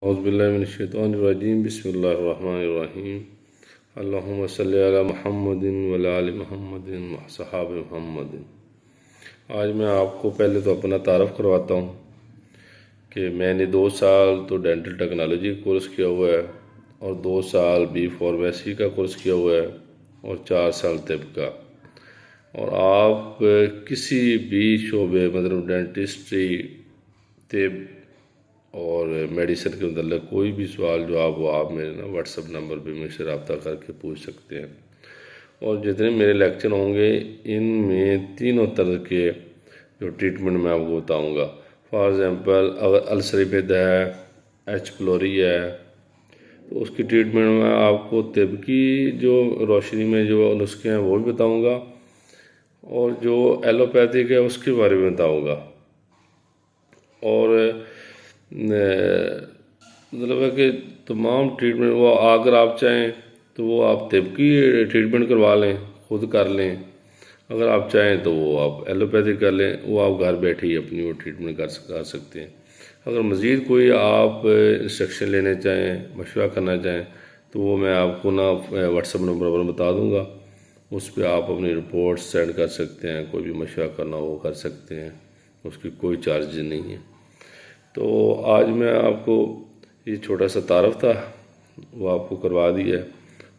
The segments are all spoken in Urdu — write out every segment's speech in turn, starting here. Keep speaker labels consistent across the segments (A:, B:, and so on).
A: اعوذ باللہ من الشیطان الرجیم بسم اللہ الرحمن الرحیم اللہم صلی علی محمد وعلی آل محمد وصحاب محمد۔ آج میں آپ کو پہلے تو اپنا تعارف کرواتا ہوں کہ میں نے 2 سال تو ڈینٹل ٹیکنالوجی کا کورس کیا ہوا ہے اور 2 سال بی فارمیسی کا کورس کیا ہوا ہے اور 4 سال طب کا۔ اور آپ کسی بھی شعبے مطلب ڈینٹسٹری، طب اور میڈیسن کے متعلق کوئی بھی سوال جو آپ میرے واٹس ایپ نمبر پہ مجھ سے رابطہ کر کے پوچھ سکتے ہیں۔ اور جتنے میرے لیکچر ہوں گے ان میں تینوں طرح کے جو ٹریٹمنٹ میں آپ کو بتاؤں گا۔ فار ایگزامپل اگر السر پید ہے، ایچ پلوری ہے تو اس کی ٹریٹمنٹ میں آپ کو طب کی جو روشنی میں جو نسخے ہیں وہ بھی بتاؤں گا اور جو ایلوپیتھک ہے اس کے بارے میں بتاؤں گا۔ اور مطلب ہے کہ تمام ٹریٹمنٹ وہ اگر آپ چاہیں تو وہ آپ طب کی ٹریٹمنٹ کروا لیں، خود کر لیں۔ اگر آپ چاہیں تو وہ آپ ایلوپیتھک کر لیں، وہ آپ گھر بیٹھے ہی اپنی وہ ٹریٹمنٹ کر سکتے ہیں۔ اگر مزید کوئی آپ انسٹرکشن لینے چاہیں، مشورہ کرنا چاہیں تو وہ میں آپ کو واٹس ایپ نمبر پر بتا دوں گا، اس پہ آپ اپنی رپورٹس سینڈ کر سکتے ہیں۔ کوئی بھی مشورہ کرنا وہ کر سکتے ہیں، اس کی کوئی چارج نہیں ہے۔ تو آج میں آپ کو یہ چھوٹا سا تعارف تھا وہ آپ کو کروا دیا ہے،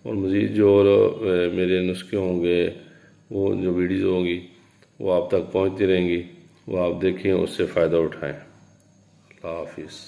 A: اور مزید جو میرے نسخے ہوں گے، وہ جو ویڈیوز ہوں گی وہ آپ تک پہنچتی رہیں گی، وہ آپ دیکھیں، اس سے فائدہ اٹھائیں۔ اللہ حافظ۔